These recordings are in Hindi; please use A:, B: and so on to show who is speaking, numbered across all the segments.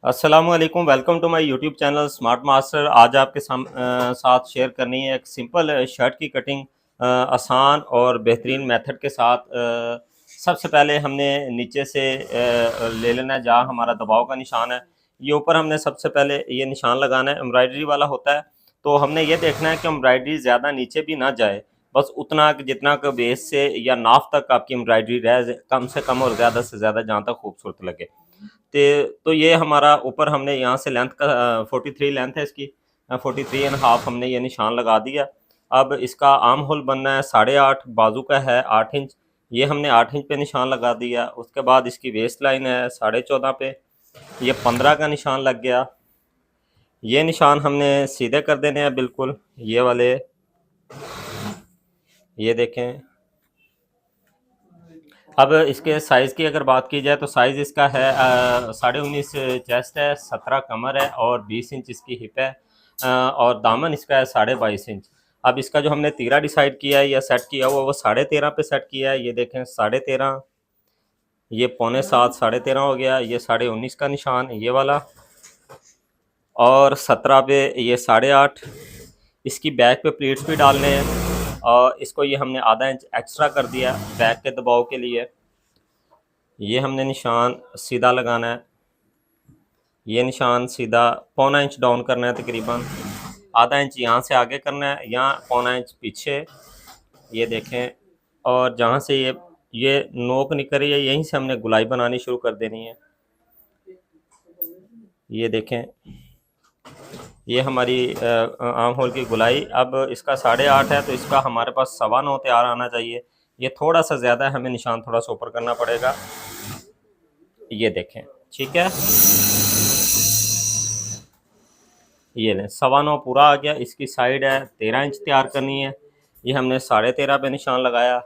A: अस्सलाम वालेकुम, welcome to my YouTube channel smart master. आज आपके साथ शेयर करनी है एक सिंपल शर्ट की कटिंग आसान और बेहतरीन मेथड के साथ। सबसे पहले हमने नीचे से ले लेना है जहाँ हमारा दबाव का निशान है। ये ऊपर हमने सबसे पहले ये निशान लगाना है, एम्ब्रॉयडरी वाला होता है। तो हमने ये देखना है कि एम्ब्रॉयडरी ज़्यादा नीचे भी ना जाए, बस उतना कि जितना कि बेस से या नाफ तक आपकी एम्ब्रॉयडरी रहे, कम से कम और ज़्यादा से ज़्यादा जहाँ तक खूबसूरत लगे। तो ये हमारा ऊपर हमने यहाँ से लेंथ का 43 लेंथ है इसकी, 43.5 हमने ये निशान लगा दिया। अब इसका आर्म होल बनना है 8.5, बाजू का है 8 इंच, ये हमने 8 इंच पे निशान लगा दिया। उसके बाद इसकी वेस्ट लाइन है 14.5 पे, ये 15 का निशान लग गया। ये निशान हमने सीधे कर देने हैं बिल्कुल, ये वाले, ये देखें। अब इसके साइज़ की अगर बात की जाए तो साइज़ इसका है 19.5 चेस्ट है, 17 कमर है और 20 इंच इसकी हिप है। और दामन इसका है 22.5 इंच। अब इसका जो हमने तीरा डिसाइड किया है या सेट किया हुआ वो 13.5 पे सेट किया है। ये देखें 13.5, ये 6.25 13.5 हो गया। ये 19.5 का निशान ये वाला, और 17 पे ये 8.5। इसकी बैक पे प्लेट्स भी डालने हैं और इसको ये हमने आधा इंच एक्स्ट्रा कर दिया बैक के दबाव के लिए। ये हमने निशान सीधा लगाना है, ये निशान सीधा 1.25 इंच डाउन करना है, तकरीबन आधा इंच यहाँ से आगे करना है, यहाँ 1.25 इंच पीछे, ये देखें। और जहाँ से ये नोक निकल रही है यहीं से हमने गुलाई बनानी शुरू कर देनी है। ये देखें, ये हमारी आर्म होल की गुलाई। अब इसका 8.5 है तो इसका हमारे पास 9.25 तैयार आना चाहिए। ये थोड़ा सा ज़्यादा है, हमें निशान थोड़ा सा ऊपर करना पड़ेगा। ये देखें, ठीक है, ये लें 9.25 पूरा आ गया। इसकी साइड है 13 इंच तैयार करनी है, ये हमने 13.5 पे निशान लगाया।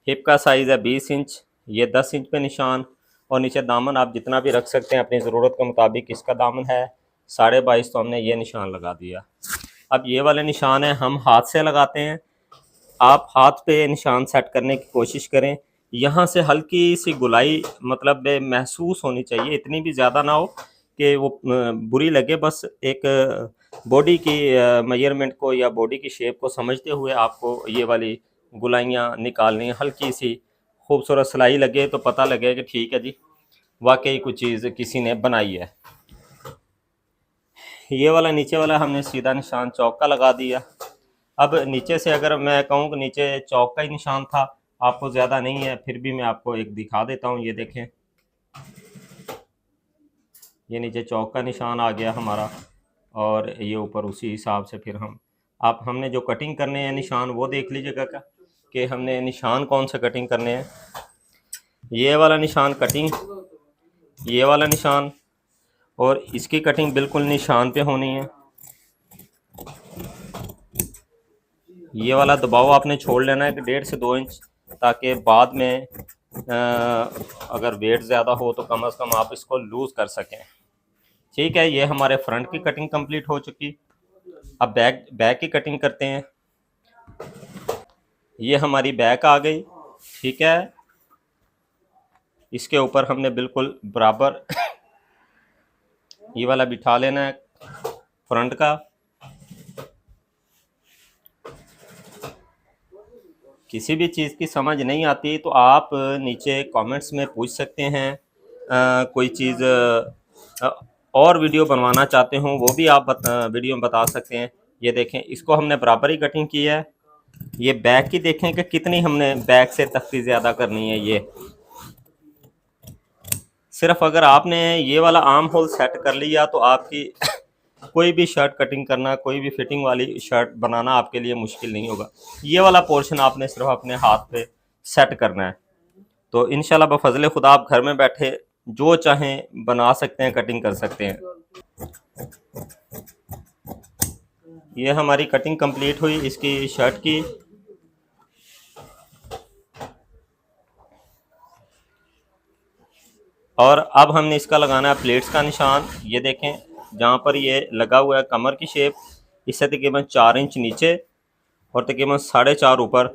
A: हिप का साइज़ है 20 इंच, ये 10 इंच पे निशान। और नीचे दामन आप जितना भी रख सकते हैं अपनी ज़रूरत के मुताबिक। इसका दामन है 22.5, तो हमने ये निशान लगा दिया। अब ये वाले निशान है हम हाथ से लगाते हैं। आप हाथ पे निशान सेट करने की कोशिश करें। यहाँ से हल्की सी गुलाई मतलब महसूस होनी चाहिए, इतनी भी ज़्यादा ना हो कि वो बुरी लगे। बस एक बॉडी की मेजरमेंट को या बॉडी की शेप को समझते हुए आपको ये वाली गुलाइयाँ निकालनी है। हल्की सी खूबसूरत सिलाई लगे तो पता लगे कि ठीक है जी, वाकई कुछ चीज़ किसी ने बनाई है। ये वाला नीचे वाला हमने सीधा निशान चौक का लगा दिया। अब नीचे से अगर मैं कहूँ कि नीचे चौक का ही निशान था, आपको ज़्यादा नहीं है, फिर भी मैं आपको एक दिखा देता हूँ। ये देखें, ये नीचे चौक का निशान आ गया हमारा, और ये ऊपर उसी हिसाब से फिर हमने जो कटिंग करने हैं निशान वो देख लीजिएगा क्या कि हमने निशान कौन सा कटिंग करने हैं। ये वाला निशान कटिंग, ये वाला निशान, और इसकी कटिंग बिल्कुल निशान पे होनी है। ये वाला दबाव आपने छोड़ लेना है कि 1.5 से 2 इंच, ताकि बाद में अगर वेट ज़्यादा हो तो कम से कम आप इसको लूज़ कर सकें। ठीक है, ये हमारे फ्रंट की कटिंग कंप्लीट हो चुकी। अब बैक बैक की कटिंग करते हैं। ये हमारी बैक आ गई, ठीक है। इसके ऊपर हमने बिल्कुल बराबर ये वाला बिठा लेना है फ्रंट का। किसी भी चीज़ की समझ नहीं आती तो आप नीचे कमेंट्स में पूछ सकते हैं। कोई चीज़ और वीडियो बनवाना चाहते हो वो भी आप वीडियो में बता सकते हैं। ये देखें, इसको हमने बराबर ही कटिंग की है। ये बैक की देखें कि कितनी हमने बैक से तख्ती ज़्यादा करनी है। ये सिर्फ अगर आपने ये वाला आर्म होल सेट कर लिया तो आपकी कोई भी शर्ट कटिंग करना, कोई भी फिटिंग वाली शर्ट बनाना आपके लिए मुश्किल नहीं होगा। ये वाला पोर्शन आपने सिर्फ अपने हाथ पे सेट करना है, तो इंशाल्लाह बफज़ल खुदा आप घर में बैठे जो चाहें बना सकते हैं, कटिंग कर सकते हैं। ये हमारी कटिंग कंप्लीट हुई इसकी शर्ट की। और अब हमने इसका लगाना है प्लेट्स का निशान। ये देखें, जहाँ पर ये लगा हुआ है कमर की शेप, इससे तकरीबन 4 इंच नीचे और तकरीबन 4.5 ऊपर।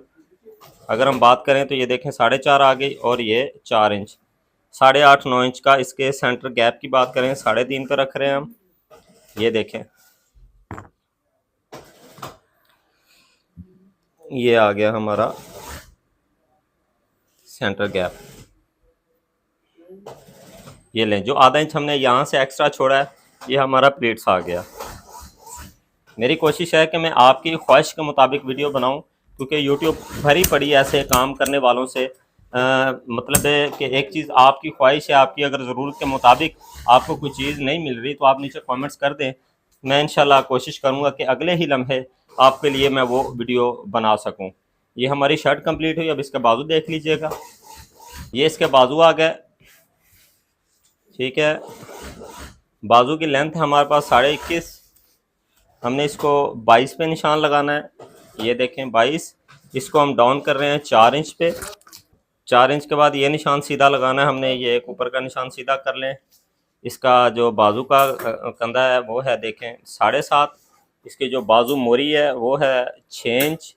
A: अगर हम बात करें तो ये देखें 4.5 आ गई और ये 4 इंच। 8.5-9 इंच का। इसके सेंटर गैप की बात करें 3.5 पे रख रहे हैं हम। ये देखें, ये आ गया हमारा सेंटर गैप। ये लें, जो आधा इंच हमने यहाँ से एक्स्ट्रा छोड़ा है, ये हमारा प्लीट्स आ गया। मेरी कोशिश है कि मैं आपकी ख्वाहिश के मुताबिक वीडियो बनाऊं, क्योंकि यूट्यूब भरी पड़ी ऐसे काम करने वालों से। मतलब है कि एक चीज़ आपकी ख्वाहिश है, आपकी अगर ज़रूरत के मुताबिक आपको कोई चीज़ नहीं मिल रही तो आप नीचे कमेंट्स कर दें। मैं इंशाल्लाह कोशिश करूँगा कि अगले ही लम्हे आपके लिए मैं वो वीडियो बना सकूँ। ये हमारी शर्ट कंप्लीट हुई। अब इसके बाजू देख लीजिएगा, ये इसके बाजू आ गए। ठीक है, बाजू की लेंथ है हमारे पास 21.5। हमने इसको 22 पे निशान लगाना है। ये देखें 22। इसको हम डाउन कर रहे हैं 4 इंच पे। 4 इंच के बाद ये निशान सीधा लगाना है हमने। ये एक ऊपर का निशान सीधा कर लें। इसका जो बाजू का कंधा है वो है देखें 7.5। इसकी जो बाजू मोरी है वो है 6 इंच।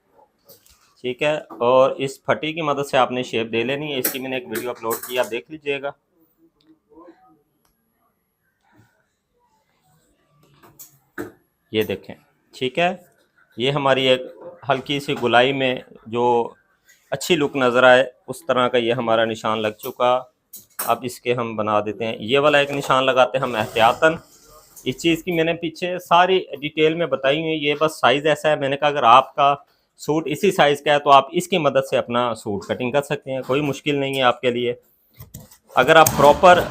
A: ठीक है, और इस फटी की मदद से आपने शेप दे लेनी है। इसकी मैंने एक वीडियो अपलोड किया, आप देख लीजिएगा। ये देखें, ठीक है, ये हमारी एक हल्की सी गुलाई में जो अच्छी लुक नज़र आए उस तरह का ये हमारा निशान लग चुका। अब इसके हम बना देते हैं, ये वाला एक निशान लगाते हैं हम एहतियातन। इस चीज़ की मैंने पीछे सारी डिटेल में बताई हुई है। ये बस साइज़ ऐसा है, मैंने कहा अगर आपका सूट इसी साइज़ का है तो आप इसकी मदद से अपना सूट कटिंग कर सकते हैं, कोई मुश्किल नहीं है आपके लिए। अगर आप प्रॉपर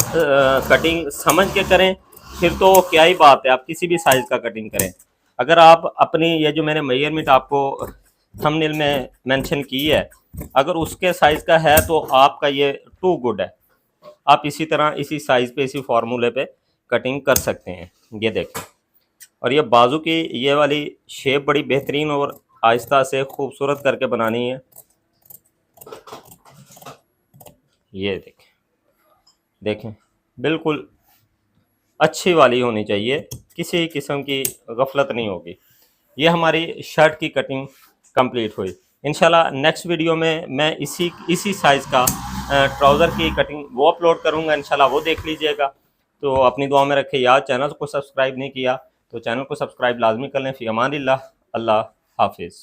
A: कटिंग समझ के करें फिर तो क्या ही बात है, आप किसी भी साइज़ का कटिंग करें। अगर आप अपनी ये जो मैंने मेजरमेंट आपको थंबनेल में मेंशन की है, अगर उसके साइज़ का है तो आपका ये टू गुड है। आप इसी तरह इसी साइज़ पे इसी फार्मूले पे कटिंग कर सकते हैं। ये देखें, और ये बाजू की ये वाली शेप बड़ी बेहतरीन और आहिस्ता से खूबसूरत करके बनानी है। ये देखें, देखें बिल्कुल अच्छी वाली होनी चाहिए, किसी किस्म की गफलत नहीं होगी। ये हमारी शर्ट की कटिंग कंप्लीट हुई। इंशाल्लाह नेक्स्ट वीडियो में मैं इसी साइज़ का ट्राउज़र की कटिंग वो अपलोड करूँगा, इंशाल्लाह वो देख लीजिएगा। तो अपनी दुआ में रखें याद। चैनल को सब्सक्राइब नहीं किया तो चैनल को सब्सक्राइब लाजमी कर लें। फ़ी अमानिल्लाह, अल्लाह हाफिज़।